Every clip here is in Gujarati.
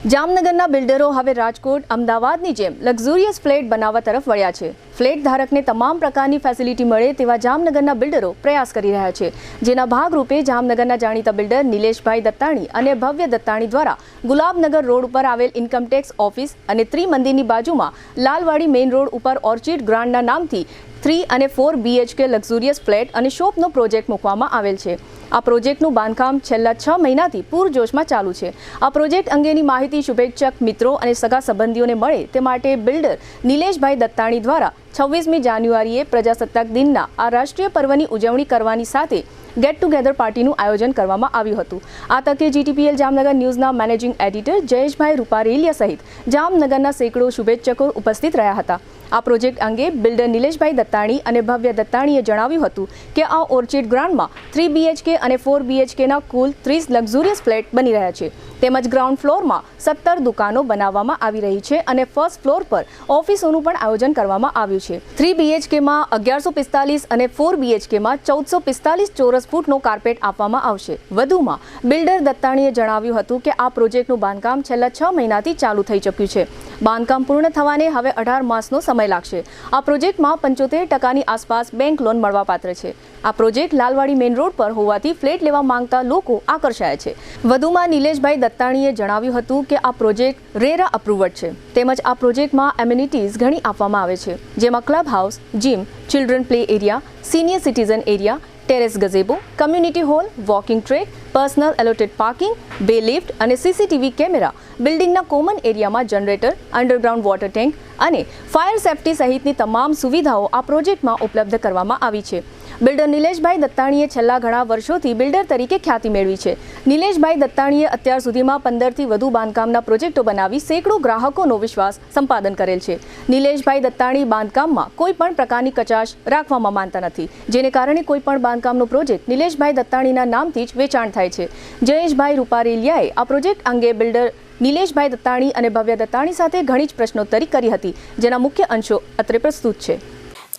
જામનગરના બિલ્ડરો હવે રાજકોટ, અમદાવાદની જેમ લક્ઝુરિયસ ફ્લેટ બનાવવા તરફ વળ્યા છે. ફ્લેટ ધારકને તમામ પ્રકારની ફેસિલિટી મળે તેવા જામનગરના બિલ્ડરો પ્રયાસ કરી રહ્યા છે. જેના ભાગરૂપે જામનગરના જાણીતા બિલ્ડર નિલેશભાઈ દત્તાણી અને ભવ્ય દત્તાણી દ્વારા ગુલાબનગર રોડ ઉપર આવેલ ઇન્કમટેક્સ ઓફિસ અને ત્રિમંદિરની બાજુમાં લાલવાડી મેઇન રોડ ઉપર ઓર્ચિડ ગ્રાન્ડના નામથી 3 અને 4 BHK લક્ઝુરિયસ ફ્લેટ અને શોપનો પ્રોજેક્ટ મૂકવામાં આવેલ છે. આ પ્રોજેક્ટનું બાંધકામ છેલ્લા 6 મહિનાથી પૂરજોશમાં ચાલુ છે. આ પ્રોજેક્ટ અંગેની માહિતી શુભેચ્છક મિત્રો અને સગા સંબંધીઓને મળે તે માટે બિલ્ડર નિલેશભાઈ દત્તાણી દ્વારા 26મી જાન્યુઆરીએ પ્રજાસત્તાક દિનના આ રાષ્ટ્રીય પર્વની ઉજવણી કરવાની સાથે ગેટ ટુગેધર પાર્ટીનું આયોજન કરવામાં આવ્યું હતું. આ તકે GTPL જામનગર ન્યૂઝના મેનેજિંગ એડિટર જયેશભાઈ રૂપારેલિયા સહિત જામનગરના સેંકડો શુભેચ્છકો ઉપસ્થિત રહ્યા હતા. આ પ્રોજેક્ટ અંગે બિલ્ડર નિલેશભાઈ દત્તાણી અને ભવ્ય દત્તાણીએ જણાવ્યું હતું કે આ ઓર્ચિડ ગ્રાન્ડમાં 3 BHK અને 4 BHKના કુલ 30 લક્ઝુરિયસ ફ્લેટ બની રહ્યા છે. તેમજ ગ્રાઉન્ડ ફ્લોરમાં 17 દુકાનો બનાવવામાં આવી રહી છે અને ફર્સ્ટ ફ્લોર પર ઓફિસોનું પણ આયોજન કરવામાં આવ્યું છે. 3 BHKમાં 1145 અને 4 BHKમાં 1445 ચોરસ ફૂટનો કાર્પેટ આપવામાં આવશે. વધુમાં બિલ્ડર દત્તાણીએ જણાવ્યું હતું કે આ પ્રોજેક્ટનું બાંધકામ છેલ્લા 6 મહિનાથી ચાલુ થઈ ચૂક્યું છે. બાંધકામ પૂર્ણ થવાને હવે 18 માસનો સમય લાગશે. આ પ્રોજેક્ટમાં 75% આસપાસ બેંક લોન મળવાપાત્ર છે. આ પ્રોજેક્ટ લાલવાડી મેઇન રોડ પર હોવાથી ફ્લેટ લેવા માંગતા લોકો આકર્ષાયા છે. વધુમાં નિલેશભાઈ દત્તાણીએ જણાવ્યું હતું કે આ પ્રોજેક્ટ રેરા અપ્રુવડ છે. તેમજ આ પ્રોજેક્ટમાં એમ્યુનિટીઝ ઘણી આપવામાં આવે છે, જેમાં club house, gym, children play area, senior citizen area, terrace gazebo, community hall, walking track, personal allotted parking, બે લિફ્ટ અને CCTV કેમેરા, બિલ્ડિંગના કોમન એરિયામાં જનરેટર, અંડરગ્રાઉન્ડ વોટર ટેન્ક અને ફાયર સેફટી સહિતની તમામ સુવિધાઓ આ પ્રોજેક્ટમાં ઉપલબ્ધ કરવામાં આવી છે. બિલ્ડર નિલેશભાઈ દત્તાણીએ છેલ્લા ઘણા વર્ષોથી બિલ્ડર તરીકે ખ્યાતિ મેળવી છે. નિલેશભાઈ દત્તાણીએ અત્યાર સુધીમાં 15થી વધુ બાંધકામના પ્રોજેક્ટો બનાવી સેંકડો ગ્રાહકોનો વિશ્વાસ સંપાદન કરેલ છે. નિલેશભાઈ દત્તાણી બાંધકામમાં કોઈ પણ પ્રકારની કચાશ રાખવામાં માનતા નથી, જેને કારણે કોઈ પણ બાંધકામનો પ્રોજેક્ટ નિલેશભાઈ દત્તાણીના નામથી જ વેચાણ થાય છે. જયેશભાઈ રૂપારેલિયાએ આ પ્રોજેક્ટ અંગે બિલ્ડર નિલેશભાઈ દત્તાણી અને ભવ્ય દત્તાણી સાથે ઘણી જ પ્રશ્નોત્તરી કરી હતી, જેના મુખ્ય અંશો અત્રે પ્રસ્તુત છે.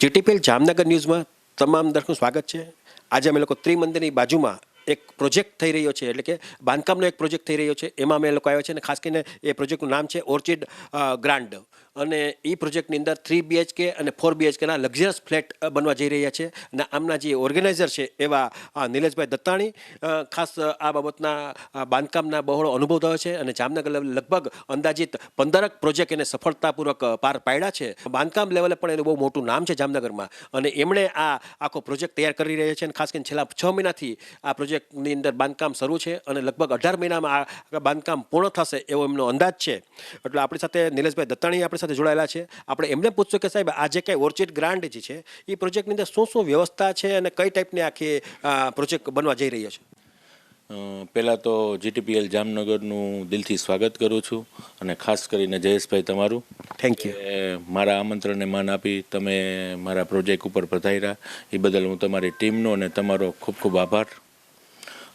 GTPL જામનગર ન્યૂઝમાં તમામ દર્શકોનું સ્વાગત છે. આજે અમે લોકો ત્રિમંદિરની બાજુમાં એક પ્રોજેક્ટ થઈ રહ્યો છે, એટલે કે બાંધકામનો એક પ્રોજેક્ટ થઈ રહ્યો છે. એમાં અમે લોકો આવ્યા છે અને ખાસ કરીને એ પ્રોજેક્ટનું નામ છે ઓર્ચિડ ગ્રાન્ડ. અને એ પ્રોજેક્ટની અંદર 3 BHK અને 4 BHKના લક્ઝરિયસ ફ્લેટ બનવા જઈ રહ્યા છે. અને આમના જે ઓર્ગેનાઇઝર છે એવા નિલેશભાઈ દત્તાણી ખાસ આ બાબતના બાંધકામના બહોળો અનુભવ થયો છે અને જામનગર લગભગ અંદાજિત 15 પ્રોજેક્ટ એને સફળતાપૂર્વક પાર પાડ્યા છે. બાંધકામ લેવલે પણ એનું બહુ મોટું નામ છે જામનગરમાં અને એમણે આ આખો પ્રોજેક્ટ તૈયાર કરી રહ્યા છે. અને ખાસ કરીને છેલ્લા 6 મહિનાથી આ પ્રોજેક્ટની અંદર બાંધકામ શરૂ છે અને લગભગ 18 મહિનામાં આ બાંધકામ પૂર્ણ થશે એવો એમનો અંદાજ છે. એટલે આપણી સાથે નિલેશભાઈ દત્તાણી આપણી સાથે જોડાયેલા છે. આપણે એમને પૂછશું કે સાહેબ આ જે કંઈ ઓર્ચિડ ગ્રાન્ડ જે છે એ પ્રોજેક્ટની અંદર શું શું વ્યવસ્થા છે અને કઈ ટાઈપની આખી પ્રોજેક્ટ બનવા જઈ રહ્યો છે. પહેલાં તો GTPL જામનગરનું દિલથી સ્વાગત કરું છું અને ખાસ કરીને જયેશભાઈ તમારું થેન્ક યુ. મારા આમંત્રણને માન આપી તમે મારા પ્રોજેક્ટ ઉપર પધાર્યા એ બદલ હું તમારી ટીમનો અને તમારો ખૂબ ખૂબ આભાર.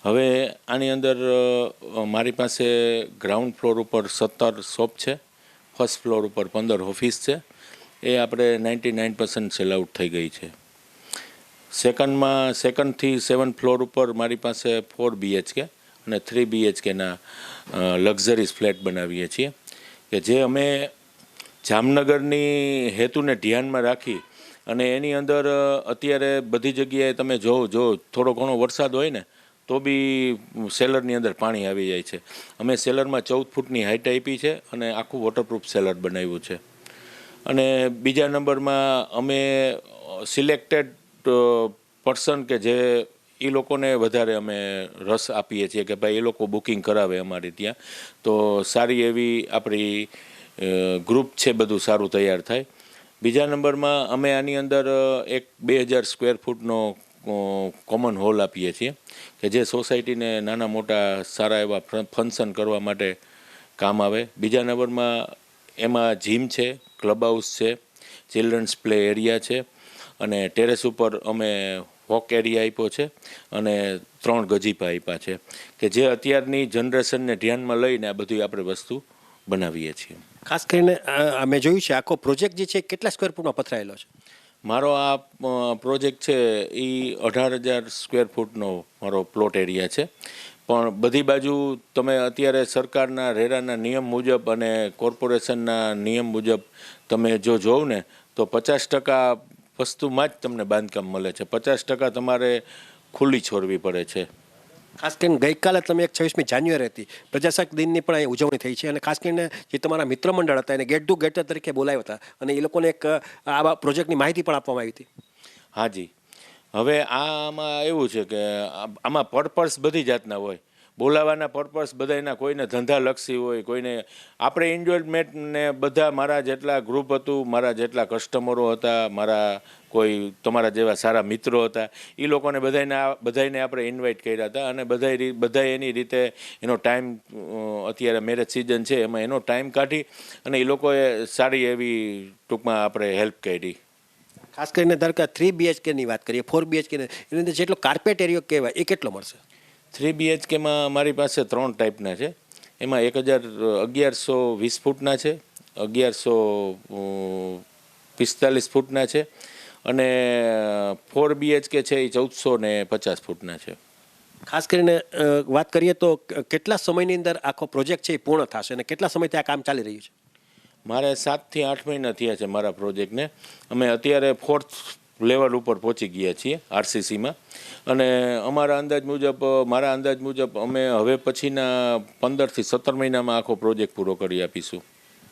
હવે આની અંદર મારી પાસે ગ્રાઉન્ડ ફ્લોર ઉપર 17 શોપ છે, ફર્સ્ટ ફ્લોર ઉપર 15 ઓફિસ છે. એ આપણે 99% સેલ આઉટ થઈ ગઈ છે. સેકન્ડથી 7th ફ્લોર ઉપર મારી પાસે 4 BHK અને 3 BHKના લક્ઝરીઝ ફ્લેટ બનાવીએ છીએ કે જે અમે જામનગરની હેતુને ધ્યાનમાં રાખી અને એની અંદર અત્યારે બધી જગ્યાએ તમે જો થોડો ઘણો વરસાદ હોય ને તો બી સેલરની અંદર પાણી આવી જાય છે. અમે સેલરમાં 14 ફૂટની હાઇટ આપી છે અને આખું વોટરપ્રૂફ સેલર બનાવ્યું છે. અને બીજા નંબરમાં અમે સિલેક્ટેડ પર્સન કે જે એ લોકોને વધારે અમે રસ આપીએ છીએ કે ભાઈ એ લોકો બુકિંગ કરાવે અમારી ત્યાં, તો સારી એવી આપણી ગ્રુપ છે, બધું સારું તૈયાર થાય. બીજા નંબરમાં અમે આની અંદર એક 2000 સ્ક્વેર ફૂટનો કોમન હોલ આપીએ છીએ કે જે સોસાયટીને નાના મોટા સારા એવા ફંક્શન કરવા માટે કામ આવે. બીજા નંબરમાં એમાં જીમ છે, ક્લબ હાઉસ છે, ચિલ્ડ્રન્સ પ્લે એરિયા છે અને ટેરેસ ઉપર અમે વોક એરિયા આપ્યો છે અને 3 ગજીપા આપ્યા છે કે જે અત્યારની જનરેશનને ધ્યાનમાં લઈને આ બધી આપણે વસ્તુ બનાવીએ છીએ. ખાસ કરીને અમે જોયું છે આખો પ્રોજેક્ટ જે છે કેટલા સ્ક્વેર ફૂટમાં પથરાયેલો છે. મારો આ પ્રોજેક્ટ છે એ 18,000 સ્ક્વેર ફૂટનો મારો પ્લોટ એરિયા છે. પણ બધી બાજુ તમે અત્યારે સરકારના રેરાના નિયમ મુજબ અને કોર્પોરેશનના નિયમ મુજબ તમે જો જોવ ને તો 50% વસ્તુમાં જ તમને બાંધકામ મળે છે, 50% તમારે ખુલ્લી છોડવી પડે છે. ખાસ કરીને ગઈકાલે તમે એક 26મી જાન્યુઆરી હતી પ્રજાસત્તાક દિનની પણ અહીં ઉજવણી થઈ છે અને ખાસ કરીને જે તમારા મિત્ર મંડળ હતા એને ગેટ ટુ ગેટર તરીકે બોલાવ્યા હતા અને એ લોકોને એક આવા પ્રોજેક્ટની માહિતી પણ આપવામાં આવી હતી. હાજી, હવે આમાં એવું છે કે આમાં પર્પસ બધી જાતના હોય, બોલાવાના પર્પસ બધાના, કોઈને ધંધાલક્ષી હોય, કોઈને આપણે એન્જોયમેન્ટને બધા મારા જેટલા ગ્રુપ હતું, મારા જેટલા કસ્ટમરો હતા, મારા કોઈ તમારા જેવા સારા મિત્રો હતા, એ લોકોને બધાને આપણે ઇન્વાઇટ કર્યા હતા અને બધા એની રીતે એનો ટાઈમ, અત્યારે મેરેજ સિઝન છે એમાં એનો ટાઈમ કાઢી અને એ લોકોએ સારી એવી ટૂંકમાં આપણે હેલ્પ કરી. ખાસ કરીને ધારો કે 3 BHKની વાત કરીએ, 4 BHK એની અંદર જેટલો કાર્પેટ એરિયો કહેવાય એ કેટલો મળશે? 3 BHKમાં મારી પાસે 3 ટાઈપના છે. એમાં 1120 ફૂટના છે, 1145 ફૂટના છે અને 4 BHK છે એ 1450 ફૂટના છે. ખાસ કરીને વાત કરીએ તો કેટલા સમયની અંદર આખો પ્રોજેક્ટ છે એ પૂર્ણ થશે અને કેટલા સમયથી આ કામ ચાલી રહ્યું છે? મારે 7 થી 8 મહિના થયા છે મારા પ્રોજેક્ટને. અમે અત્યારે 4th લેવલ ઉપર પહોંચી ગયા છીએ RCCમાં અને મારા અંદાજ મુજબ અમે હવે પછીના 15 થી 17 મહિનામાં આખો પ્રોજેક્ટ પૂરો કરી આપીશું.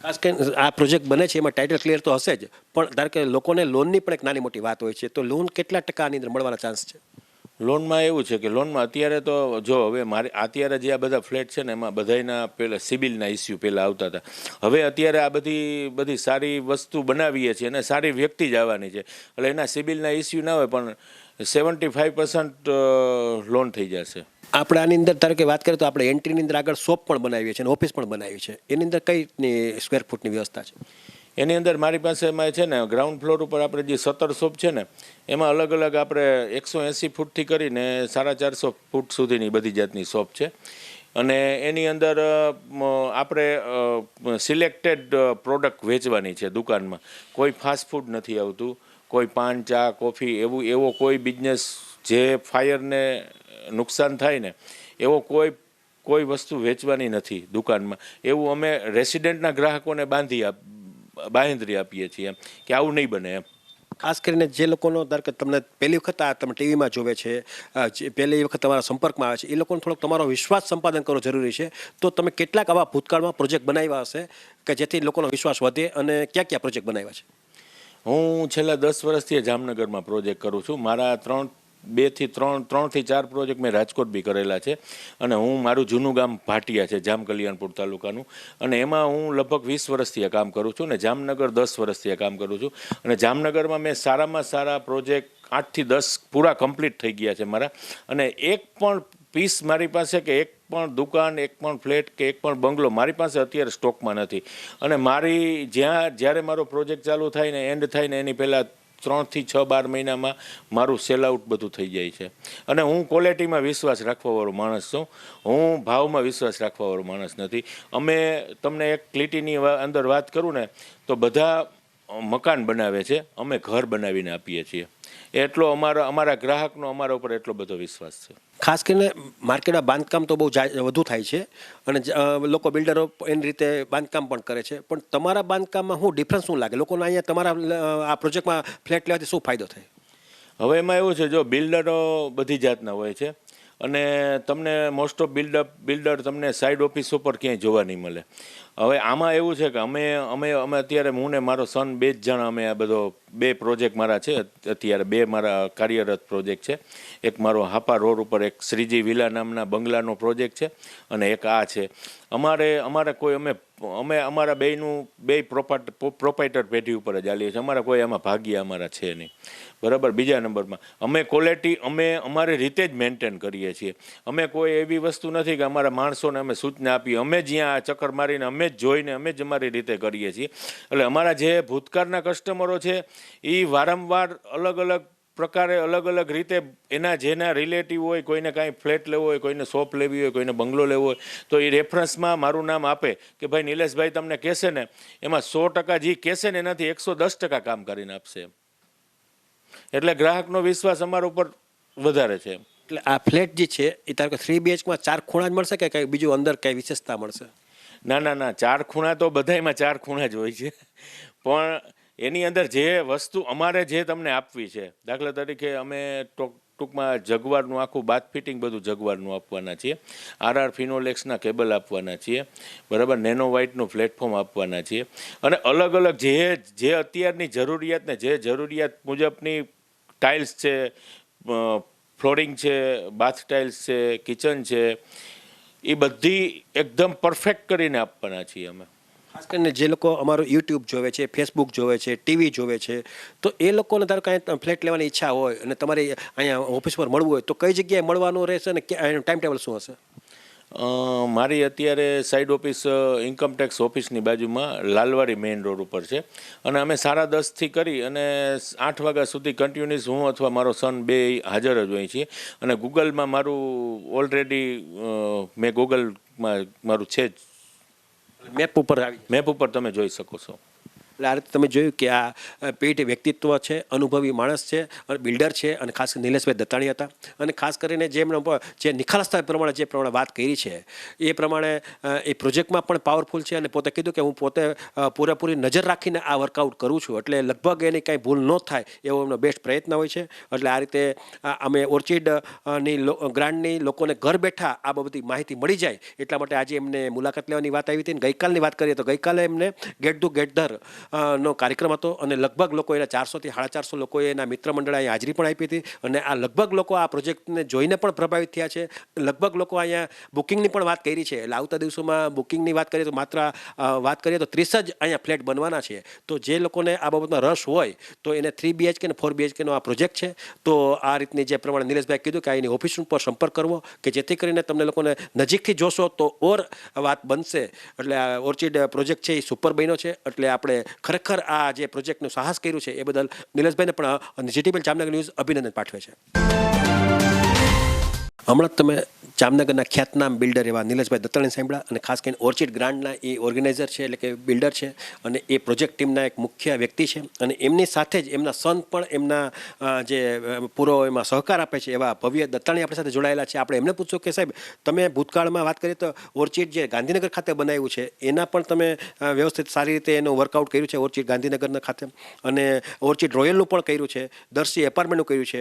ખાસ કરીને આ પ્રોજેક્ટ બને છે એમાં ટાઇટલ ક્લિયર તો હશે જ, પણ ધારો કે લોકોને લોનની પણ એક નાની મોટી વાત હોય છે, તો લોન કેટલા ટકાની અંદર મળવાના ચાન્સ છે? લોનમાં એવું છે કે લોનમાં અત્યારે તો જો હવે અત્યારે જે આ બધા ફ્લેટ છે ને એમાં બધાના પહેલાં સિબિલના ઇસ્યુ પહેલાં આવતા હતા. હવે અત્યારે આ બધી સારી વસ્તુ બનાવીએ છીએ અને સારી વ્યક્તિ જ આવવાની છે એટલે એના સિબિલના ઇસ્યુ ના હોય પણ 75% લોન થઈ જશે. આપણે આની અંદર ધારો કે વાત કરીએ તો આપણે એન્ટ્રીની અંદર આગળ શોપ પણ બનાવીએ છીએ અને ઓફિસ પણ બનાવી છે, એની અંદર કઈ સ્ક્વેર ફૂટની વ્યવસ્થા છે? એની અંદર મારી પાસે એમાં છે ને ગ્રાઉન્ડ ફ્લોર ઉપર આપણે જે 17 શોપ છે ને એમાં અલગ અલગ આપણે 180 ફૂટથી કરીને 450 ફૂટ સુધીની બધી જાતની શોપ છે અને એની અંદર આપણે સિલેક્ટેડ પ્રોડક્ટ વેચવાની છે દુકાનમાં. કોઈ ફાસ્ટ ફૂડ નથી આવતું, કોઈ પાન, ચા, કોફી એવો કોઈ બિઝનેસ જે ફાયરને નુકસાન થાય ને એવો કોઈ વસ્તુ વેચવાની નથી દુકાનમાં. એવું અમે રેસિડેન્ટના ગ્રાહકોને બાંહેધરી આપીએ છીએ એમ કે આવું નહીં બને એમ. ખાસ કરીને જે લોકોનો ધારો કે તમને પહેલી વખત આ તમે ટીવીમાં જોવે છે, પહેલી વખત તમારા સંપર્કમાં આવે છે, એ લોકોને થોડોક તમારો વિશ્વાસ સંપાદન કરવો જરૂરી છે, તો તમે કેટલાક આવા ભૂતકાળમાં પ્રોજેક્ટ બનાવ્યા હશે કે જેથી લોકોનો વિશ્વાસ વધે અને ક્યાં પ્રોજેક્ટ બનાવ્યા છે? હું છેલ્લા 10 વર્ષથી જામનગરમાં પ્રોજેક્ટ કરું છું. મારા 3 થી 4 પ્રોજેક્ટ મેં રાજકોટ બી કરેલા છે અને મારું જૂનું ગામ ભાટિયા છે, જામ કલ્યાણપુર તાલુકાનું, અને એમાં હું લગભગ 20 વર્ષથી આ કામ કરું છું અને જામનગર 10 વર્ષથી આ કામ કરું છું અને જામનગરમાં મેં સારામાં સારા પ્રોજેક્ટ 8 થી 10 પૂરા કમ્પ્લીટ થઈ ગયા છે મારા. અને એક પણ પીસ મારી પાસે કે એક પણ દુકાન, એક પણ ફ્લેટ કે એક પણ બંગલો મારી પાસે અત્યારે સ્ટોકમાં નથી અને મારી જ્યારે મારો પ્રોજેક્ટ ચાલુ થાય ને એન્ડ થાય ને એની પહેલાં 3 થી 6-12 મહિનામાં મારું સેલ આઉટ બધું થઈ જાય છે. અને હું ક્વોલિટીમાં વિશ્વાસ રાખવાવાળો માણસ છું, હું ભાવમાં વિશ્વાસ રાખવાવાળો માણસ નથી. અમે તમને એક લીટીની અંદર વાત કરું ને તો બધા મકાન બનાવે છે, અમે ઘર બનાવીને આપીએ છીએ. એટલો અમારા ગ્રાહકનો અમારા ઉપર એટલો બધો વિશ્વાસ છે. ખાસ કરીને માર્કેટમાં બાંધકામ તો બહુ વધુ થાય છે અને લોકો બિલ્ડરો એની રીતે બાંધકામ પણ કરે છે, પણ તમારા બાંધકામમાં શું ડિફરન્સ શું લાગે લોકોને? અહીંયા તમારા આ પ્રોજેક્ટમાં ફ્લેટ લેવાથી શું ફાયદો થાય? હવે એમાં એવું છે, જો બિલ્ડરો બધી જાતના હોય છે અને તમને મોસ્ટ ઓફ બિલ્ડર તમને સાઈડ ઓફિસ ઉપર ક્યાંય જોવા નહીં મળે. હવે આમાં એવું છે કે અમે અત્યારે હું ને મારો સન 2 જ જણા અમે આ બધો 2 પ્રોજેક્ટ મારા છે અત્યારે, 2 મારા કાર્યરત પ્રોજેક્ટ છે. એક મારો હાપા રોડ ઉપર એક શ્રીજી વિલા નામના બંગલાનો પ્રોજેક્ટ છે અને એક આ છે. અમારે કોઈ અમે અમારા બે પ્રોપાઇટર પેઢી ઉપર જ ચાલીએ છીએ. અમારા કોઈ આમાં ભાગ્ય અમારા છે નહીં, બરાબર. બીજા નંબરમાં અમે ક્વોલિટી અમારી રીતે જ મેન્ટેન કરીએ છીએ. અમે કોઈ એવી વસ્તુ નથી કે અમારા માણસોને અમે સૂચના આપીએ, અમે જ્યાં ચક્કર મારીને અમે જ જોઈને અમે જ અમારી રીતે કરીએ છીએ. એટલે અમારા જે ભૂતકાળના કસ્ટમરો છે એ વારંવાર અલગ અલગ પ્રકારે અલગ અલગ રીતે જેના રિલેટિવ હોય, કોઈને કાંઈ ફ્લેટ લેવો હોય, કોઈને શોપ લેવી હોય, કોઈને બંગલો લેવો હોય તો એ રેફરન્સમાં મારું નામ આપે કે ભાઈ નિલેશભાઈ તમને કહેશે ને એમાં 100% જે કહેશે ને એનાથી 110% કામ કરીને આપશે. એટલે ગ્રાહકનો વિશ્વાસ અમારા ઉપર વધારે છે. એટલે આ ફ્લેટ જે છે એ તારે 3 BHK 4 ખૂણા જ મળશે કે કંઈ બીજું અંદર કંઈ વિશેષતા મળશે? ના, 4 ખૂણા તો બધાયમાં 4 ખૂણા જ હોય છે, પણ એની અંદર જે વસ્તુ અમારે જે તમને આપવી છે, દાખલા તરીકે અમે ટૂંકમાં જગવારનું આખું બાથ ફિટિંગ બધું જગવારનું આપવાના છીએ, RR ફિનોલેક્સના કેબલ આપવાના છીએ, બરાબર, નેનો વ્હાઇટનું પ્લેટફોર્મ આપવાના છીએ, અને અલગ અલગ જે અત્યારની જરૂરિયાત ને જે જરૂરિયાત મુજબની ટાઇલ્સ છે, ફ્લોરિંગ છે, બાથ ટાઇલ્સ છે, કિચન છે, એ બધી એકદમ પરફેક્ટ કરીને આપવાના છીએ અમે. ખાસ કરીને જે લોકો અમારું યુટ્યુબ જોવે છે, ફેસબુક જોવે છે, ટીવી જોવે છે, તો એ લોકોને ધારો કાંઈ ફ્લેટ લેવાની ઈચ્છા હોય અને તમારી અહીંયા ઓફિસ પર મળવું હોય તો કઈ જગ્યાએ મળવાનું રહેશે અને એનું ટાઈમ ટેબલ શું હશે? મારી અત્યારે સાઈડ ઓફિસ ઇન્કમટેક્સ ઓફિસની બાજુમાં લાલવાડી મેઇન રોડ ઉપર છે, અને અમે 10:30થી કરી અને 8 વાગ્યા સુધી કન્ટિન્યુઅસ હું અથવા મારો સન બે હાજર જ હોઈએ છીએ, અને ગૂગલમાં મારું ઓલરેડી મેં ગૂગલમાં મારું છે જ, મેપ ઉપર તમે જોઈ શકો છો. એટલે આ રીતે તમે જોયું કે આ પેઢી વ્યક્તિત્વ છે, અનુભવી માણસ છે, અને બિલ્ડર છે, અને ખાસ કરીને નિલેશભાઈ દત્તાણી હતા. અને ખાસ કરીને જે નિખાલસતા પ્રમાણે વાત કરી છે એ પ્રમાણે એ પ્રોજેક્ટમાં પણ પાવરફુલ છે, અને પોતે કીધું કે હું પોતે પૂરેપૂરી નજર રાખીને આ વર્કઆઉટ કરું છું, એટલે લગભગ એની કાંઈ ભૂલ ન થાય એવો એમનો બેસ્ટ પ્રયત્ન હોય છે. એટલે આ રીતે અમે ઓર્ચિડની ગ્રાન્ડની લોકોને ઘર બેઠા આ બધી માહિતી મળી જાય એટલા માટે આજે એમને મુલાકાત લેવાની વાત આવી હતી. ગઈકાલની વાત કરીએ તો ગઈકાલે એમને ગેટ ટુ ગેટ નો કાર્યક્રમ હતો, અને લગભગ લોકો એના 400થી 450 લોકોએ એના મિત્ર મંડળે અહીંયા હાજરી પણ આપી હતી, અને આ લગભગ લોકો આ પ્રોજેક્ટને જોઈને પણ પ્રભાવિત થયા છે. લગભગ લોકો અહીંયા બુકિંગની પણ વાત કરી છે, એટલે આવતા દિવસોમાં બુકિંગની વાત કરીએ તો માત્ર વાત કરીએ તો 30 જ અહીંયા ફ્લેટ બનવાના છે. તો જે લોકોને આ બાબતનો રસ હોય તો એને 3 BHK અને 4 BHK નો આ પ્રોજેક્ટ છે. તો આ રીતની જે પ્રમાણે નિલેશભાઈ કીધું કે એની ઓફિસ ઉપર સંપર્ક કરવો કે જેથી કરીને તમને લોકોને નજીકથી જોશો તો ઓર વાત બનશે. એટલે આ ઓર્ચિડ પ્રોજેક્ટ છે એ સુપર બન્યો છે. એટલે આપણે ખરેખર આ જે પ્રોજેક્ટનું સાહસ કર્યું છે એ બદલ નિલેશભાઈને પણ જીટીબી જામનગર ન્યૂઝ અભિનંદન પાઠવે છે. હમણાં તમે જામનગરના ખ્યાતનામ બિલ્ડર એવા નિલેશભાઈ દત્તાણી સાંભળ્યા, અને ખાસ કરીને ઓર્ચિડ ગ્રાન્ડના એ ઓર્ગેનાઇઝર છે, એટલે કે બિલ્ડર છે, અને એ પ્રોજેક્ટ ટીમના એક મુખ્ય વ્યક્તિ છે, અને એમની સાથે જ એમના સન પણ એમના જે પૂરો એમાં સહકાર આપે છે એવા ભવ્ય દત્તાણી આપણી સાથે જોડાયેલા છે. આપણે એમને પૂછશું કે સાહેબ તમે ભૂતકાળમાં વાત કરીએ તો ઓર્ચિડ જે ગાંધીનગર ખાતે બનાવ્યું છે એના પણ તમે વ્યવસ્થિત સારી રીતે એનું વર્કઆઉટ કર્યું છે ઓર્ચિડ ગાંધીનગરના ખાતે, અને ઓર્ચિડ રોયલનું પણ કર્યું છે, દર્શી એપાર્ટમેન્ટનું કર્યું છે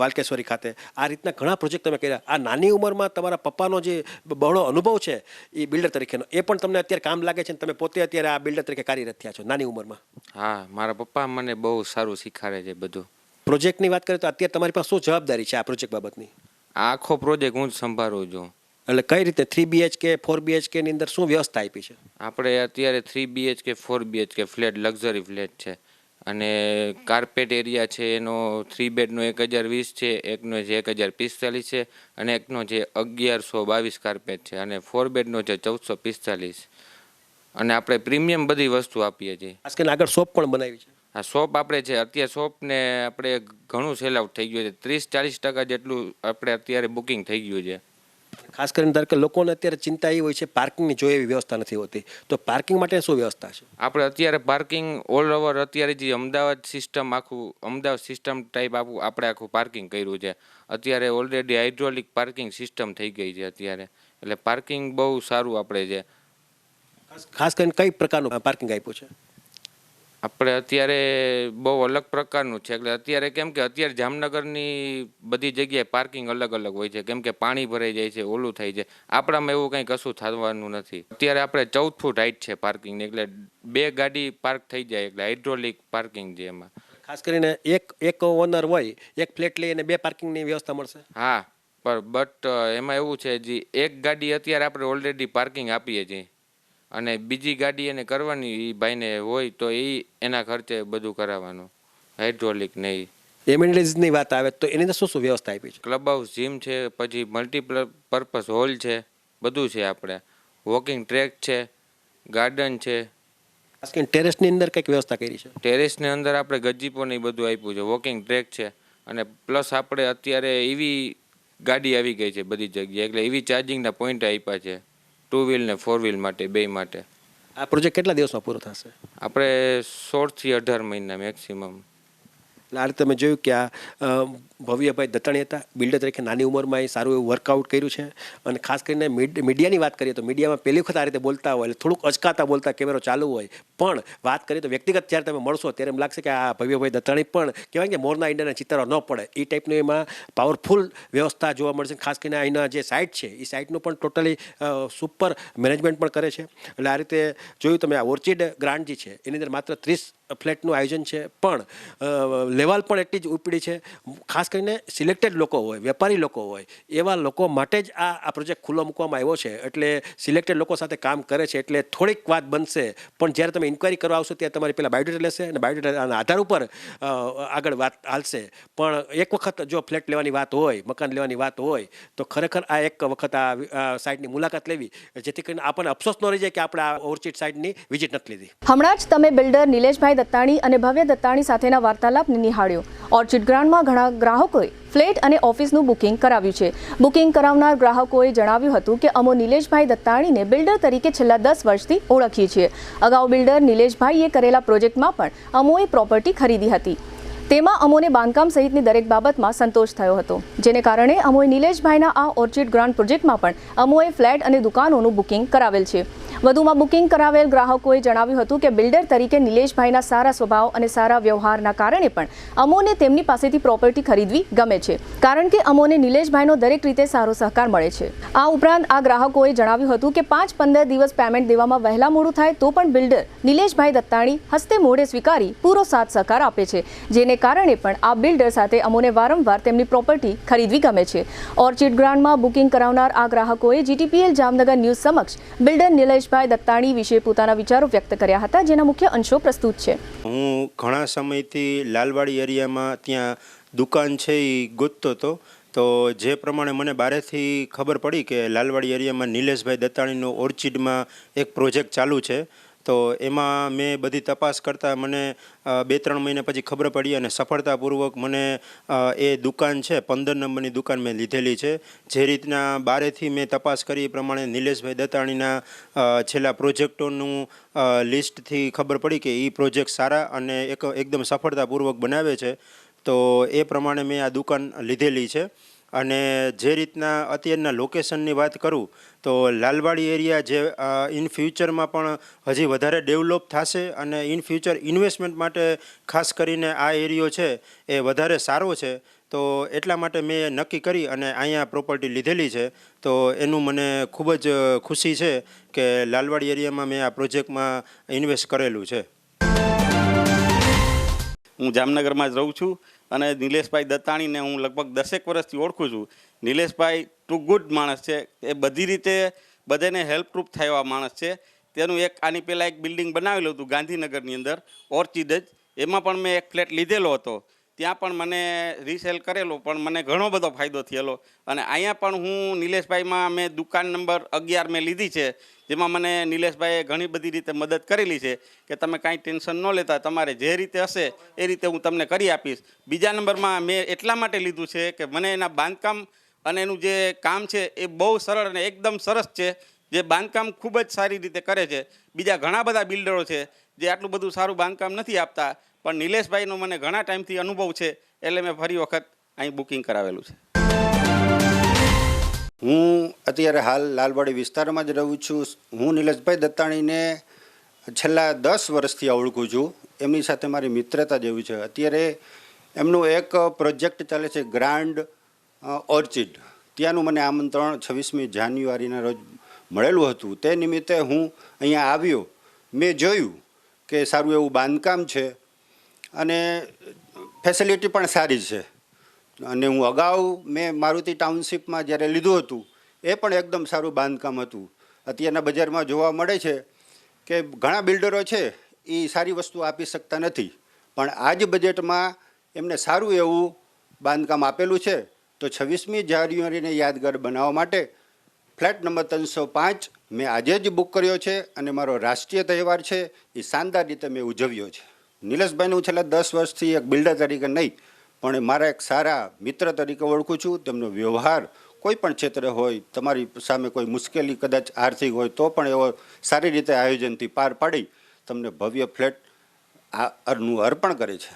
વાલકેશ્વરી ખાતે. આ રીતના ઘણા પ્રોજેક્ટ તમે કર્યા. આ નાની ઉંમરમાં તમારા પપ્પાનો જે બહોળો અનુભવ છે એ બિલ્ડર તરીકેનો એ પણ તમને અત્યારે કામ લાગે છે, અને તમે પોતે અત્યારે આ બિલ્ડર તરીકે કાર્યરત થયા છો નાની ઉંમરમાં? હા, મારા પપ્પા મને બહુ સારું શીખવાડે છે બધું. પ્રોજેક્ટની વાત કરીએ તો અત્યારે તમારી પાસે શું જવાબદારી છે આ પ્રોજેક્ટ બાબતની? આ આખો પ્રોજેક્ટ હું જ સંભાળું છું. એટલે કઈ રીતે 3 BHK 4 BHK ની અંદર શું વ્યવસ્થા આપી છે? આપણે અત્યારે 3 BHK 4 BHK flat luxury flat છે, અને કાર્પેટ એરિયા છે એનો 3 બેડનો 1020 છે, એકનો જે 1045 છે, અને એકનો જે 1122 કાર્પેટ છે, અને 4 બેડનો છે 1445. અને આપણે પ્રીમિયમ બધી વસ્તુ આપીએ છીએ. ખાસ કરીને આગળ શોપ પણ બનાવી છે. આ શોપ આપણે છે, અત્યારે શોપને આપણે ઘણું સેલ આઉટ થઈ ગયું છે, 30-40% જેટલું આપણે અત્યારે બુકિંગ થઈ ગયું છે. ખાસ કરીને ધારો કે લોકોને અત્યારે ચિંતા એ હોય છે પાર્કિંગની જોઈએ એવી વ્યવસ્થા નથી હોતી, તો પાર્કિંગ માટે શું વ્યવસ્થા છે? આપણે અત્યારે પાર્કિંગ ઓલ ઓવર અત્યારે જે અમદાવાદ સિસ્ટમ ટાઈપ આપણે આખું પાર્કિંગ કર્યું છે. અત્યારે ઓલરેડી હાઇડ્રોલિક પાર્કિંગ સિસ્ટમ થઈ ગઈ છે અત્યારે, એટલે પાર્કિંગ બહુ સારું આપણે છે. ખાસ કરીને કઈ પ્રકારનું પાર્કિંગ આપ્યું છે? આપણે અત્યારે બહુ અલગ પ્રકારનું છે. એટલે અત્યારે કેમ કે અત્યારે જામનગરની બધી જગ્યાએ પાર્કિંગ અલગ અલગ હોય છે, કેમ કે પાણી ભરાઈ જાય છે, ઓલું થાય છે. આપણામાં એવું કંઈ કશું થવાનું નથી. અત્યારે આપણે 14 ફૂટ હાઈટ છે પાર્કિંગની, એટલે 2 ગાડી પાર્ક થઈ જાય, એટલે હાઇડ્રોલિક પાર્કિંગ છે એમાં. ખાસ કરીને એક ઓનર હોય એક ફ્લેટ લઈને 2 પાર્કિંગની વ્યવસ્થા મળશે? હા, બટ એમાં એવું છે જે એક ગાડી અત્યારે આપણે ઓલરેડી પાર્કિંગ આપીએ છીએ, અને બીજી ગાડી એને કરવાની એ ભાઈને હોય તો એના ખર્ચે બધું કરાવવાનું, હાઇડ્રોલિક નહીં. એમિનિટીઝની વાત આવે તો એની અંદર શું શું વ્યવસ્થા આપી છે? ક્લબ હાઉસ, જીમ છે, પછી મલ્ટીપર્પઝ હોલ છે, બધું છે. આપણે વોકિંગ ટ્રેક છે, ગાર્ડન છે. ખાસ કરીને ટેરેસની અંદર કંઈક વ્યવસ્થા કરી છે? ટેરેસની અંદર આપણે ગજીપો ને બધું આપ્યું છે, વોકિંગ ટ્રેક છે, અને પ્લસ આપણે અત્યારે એવી ગાડી આવી ગઈ છે બધી જગ્યાએ, એટલે એવી ચાર્જિંગના પોઈન્ટ આપ્યા છે 2 વ્હીલ ને 4 વ્હીલ માટે, બે માટે. આ પ્રોજેક્ટ કેટલા દિવસમાં પૂરો થશે? આપણે 16 થી 18 મહિના મેક્સિમમ. એટલે આ રીતે તમે જોયું કે આ ભવ્યભાઈ દત્તાણી હતા, બિલ્ડર તરીકે નાની ઉંમરમાં એ સારું એવું વર્કઆઉટ કર્યું છે. અને ખાસ કરીને મીડિયાની વાત કરીએ તો મીડિયામાં પહેલી વખત આ રીતે બોલતા હોય એટલે થોડુંક અચકાતા બોલતા, કેમેરો ચાલુ હોય, પણ વાત કરીએ તો વ્યક્તિગત જ્યારે તમે મળશો ત્યારે એમ લાગશે કે આ ભવ્યભાઈ દત્તાણી પણ કહેવાય કે મોરના ઈંડાના ચિત્તરો ન પડે એ ટાઈપનું એમાં પાવરફુલ વ્યવસ્થા જોવા મળશે. ખાસ કરીને અહીંના જે સાઇટ છે એ સાઇટનું પણ ટોટલી સુપર મેનેજમેન્ટ પણ કરે છે. એટલે આ રીતે જોયું તમે આ ઓર્ચિડ ગ્રાન્ટ જે છે એની અંદર માત્ર 30 ફ્લેટનું આયોજન છે, પણ લેવલ પણ એટલી જ ઉપડી છે. ખાસ કરીને સિલેક્ટેડ લોકો હોય, વેપારી લોકો હોય, એવા લોકો માટે જ આ પ્રોજેક્ટ ખુલ્લો મૂકવામાં આવ્યો છે. એટલે સિલેક્ટેડ લોકો સાથે કામ કરે છે એટલે થોડીક વાત બનશે, પણ જ્યારે તમે ઇન્ક્વાયરી કરવા આવશો ત્યારે તમારી પહેલાં બાયોડેટા લેશે અને બાયોડેટાના આધાર ઉપર આગળ વાત હાલશે. પણ એક વખત જો ફ્લેટ લેવાની વાત હોય, મકાન લેવાની વાત હોય તો ખરેખર આ એક વખત આ સાઇટની મુલાકાત લેવી, જેથી કરીને આપણને અફસોસ ન રહી જાય કે આપણે આ ઓર્ચિડ સાઇટની વિઝિટ નથી લીધી. હમણાં જ તમે બિલ્ડર નિલેશભાઈ દત્તાણી અને ભવ્ય દત્તાણી સાથેના વાર્તાલાપને નિહાળ્યો. ઓર્ચિડ ગ્રાન્ડમાં ઘણા ગ્રાહકોએ ફ્લેટ અને ઓફિસનું બુકિંગ કરાવ્યું છે. બુકિંગ કરાવનાર ગ્રાહકોએ જણાવ્યું હતું કે અમો નિલેશભાઈ દત્તાણીને બિલ્ડર તરીકે છેલ્લા 10 વર્ષથી ઓળખીએ છીએ. અગાઉ બિલ્ડર નિલેશભાઈએ કરેલા પ્રોજેક્ટમાં પણ અમોએ પ્રોપર્ટી ખરીદી હતી. તેમાં અમોને બાંધકામ સહિતની દરેક બાબતમાં સંતોષ થયો હતો, જેને કારણે અમોએ નિલેશભાઈના આ ઓર્ચિડ ગ્રાન્ડ પ્રોજેક્ટમાં પણ અમોએ ફ્લેટ અને દુકાનોનું બુકિંગ કરાવેલ છે. વધુમાં બુકિંગ કરાવેલ ગ્રાહકોએ જણાવ્યું હતું કે બિલ્ડર તરીકે નિલેશભાઈના સારા સ્વભાવ અને સારા વ્યવહારના કારણે પણ અમોને તેમની પાસેથી પ્રોપર્ટી ખરીદવી ગમે છે, કારણ કે અમોને નિલેશભાઈનો દરેક રીતે સારો સહકાર મળે છે. આ ઉપરાંત આ ગ્રાહકોએ જણાવ્યું હતું કે 5-15 દિવસ પેમેન્ટ દેવામાં વહેલા મોડું થાય તો પણ બિલ્ડર નિલેશભાઈ દત્તાણી હસ્તે મોઢે સ્વીકારી પૂરો સાથ સહકાર આપે છે, જેને કારણે પણ આ બિલ્ડર સાથે અમોને વારંવાર તેમની પ્રોપર્ટી ખરીદવી ગમે છે. ઓર્ચિડ ગ્રાન્ડમાં બુકિંગ કરાવનાર આ ગ્રાહકોએ GTPL જામનગર ન્યૂઝ સમક્ષ બિલ્ડર નિલેશભાઈ દત્તાણી વિશે પોતાના વિચારો વ્યક્ત કર્યા હતા, જેના મુખ્ય અંશો પ્રસ્તુત છે. હું ઘણા સમયથી લાલવાડી એરિયામાં ત્યાં દુકાન છે એ ગોતતો હતો. તો જે પ્રમાણે મને બારેથી ખબર પડી કે લાલવાડી એરિયામાં નિલેશભાઈ દત્તાણીનો ઓર્ચિડમાં એક પ્રોજેક્ટ ચાલુ છે, તો એમાં મેં બધી તપાસ કરતાં મને 2-3 મહિના પછી ખબર પડી અને સફળતાપૂર્વક મને એ દુકાન છે 15 નંબરની દુકાન મેં લીધેલી છે. જે રીતના બારેથી મેં તપાસ કરી એ પ્રમાણે નિલેશભાઈ દત્તાણીના છેલ્લા પ્રોજેક્ટોનું લિસ્ટથી ખબર પડી કે એ પ્રોજેક્ટ સારા અને એકદમ સફળતાપૂર્વક બનાવે છે. તો એ પ્રમાણે મેં આ દુકાન લીધેલી છે. અને જે રીતના અત્યારના લોકેશનની વાત કરું તો લાલવાડી એરિયા જે ઇન ફ્યુચરમાં પણ હજી વધારે ડેવલપ થશે અને ઇન ફ્યુચર ઇન્વેસ્ટમેન્ટ માટે ખાસ કરીને આ એરિયો છે એ વધારે સારો છે. તો એટલા માટે મેં નક્કી કરી અને અહીંયા પ્રોપર્ટી લીધેલી છે. તો એનું મને ખૂબ જ ખુશી છે કે લાલવાડી એરિયામાં મેં આ પ્રોજેક્ટમાં ઇન્વેસ્ટ કરેલું છે. હું જામનગરમાં જ રહું છું અને નિલેશભાઈ દત્તાણીને હું લગભગ 10 વર્ષથી ઓળખું છું. નિલેશભાઈ ટુ ગુડ માણસ છે, એ બધી રીતે બધાને હેલ્પરૂપ થયેલા માણસ છે. તેનું એક આની પહેલાં એક બિલ્ડિંગ બનાવેલું હતું ગાંધીનગરની અંદર ઓર્ચિડ જ, એમાં પણ મેં એક ફ્લેટ લીધેલો હતો. ત્યાં પણ મને રીસેલ કરેલો, પણ મને ઘણો બધો ફાયદો થયેલો. અને અહીંયા પણ હું નિલેશભાઈમાં મેં દુકાન નંબર 11 મેં લીધી છે, જેમાં મને નિલેશભાઈએ ઘણી બધી રીતે મદદ કરેલી છે કે તમે કાંઈ ટેન્શન ન લેતા, તમારે જે રીતે હશે એ રીતે હું તમને કરી આપીશ. બીજા નંબરમાં મેં એટલા માટે લીધું છે કે મને એના બાંધકામ અને એનું જે કામ છે એ બહુ સરળ અને એકદમ સરસ છે, જે બાંધકામ ખૂબ જ સારી રીતે કરે છે. બીજા ઘણા બધા બિલ્ડરો છે જે આટલું બધું સારું બાંધકામ નથી આપતા, પણ નિલેશભાઈનો મને ઘણા ટાઈમથી અનુભવ છે, એટલે મેં ફરી વખત અહીં બુકિંગ કરાવેલું છે. હું અત્યારે હાલ લાલવાડી વિસ્તારમાં જ રહું છું. હું નિલેશભાઈ દત્તાણીને છેલ્લા 10 વર્ષથી ઓળખું છું. એમની સાથે મારી મિત્રતા જેવી છે. અત્યારે એમનું એક પ્રોજેક્ટ ચાલે છે ગ્રાન્ડ ઓર્ચિડ, ત્યાંનું મને આમંત્રણ 26મી જાન્યુઆરીના રોજ મળેલું હતું. તે નિમિત્તે હું અહીંયા આવ્યો. મેં જોયું કે સારું એવું બાંધકામ છે અને ફેસિલિટી પણ સારી છે. અને હું અગાઉ મેં મારુતિ ટાઉનશીપમાં જ્યારે લીધું હતું એ પણ એકદમ સારું બાંધકામ હતું. અત્યારના બજારમાં જોવા મળે છે કે ઘણા બિલ્ડરો છે એ સારી વસ્તુ આપી શકતા નથી, પણ આ જ બજેટમાં એમને સારું એવું બાંધકામ આપેલું છે. તો 26મી જાન્યુઆરીને યાદગાર બનાવવા માટે ફ્લેટ નંબર 305 મેં આજે જ બુક કર્યો છે અને મારો રાષ્ટ્રીય તહેવાર છે એ શાનદાર રીતે મેં ઉજવ્યો છે. નિલેશભાઈને હું છેલ્લા 10 વર્ષથી એક બિલ્ડર તરીકે નહીં પણ મારા એક સારા મિત્ર તરીકે ઓળખું છું. તેમનો વ્યવહાર કોઈ પણ ક્ષેત્રે હોય, તમારી સામે કોઈ મુશ્કેલી કદાચ આર્થિક હોય તો પણ એવો સારી રીતે આયોજનથી પાર પાડી તમને ભવ્ય ફ્લેટ નું અર્પણ કરે છે.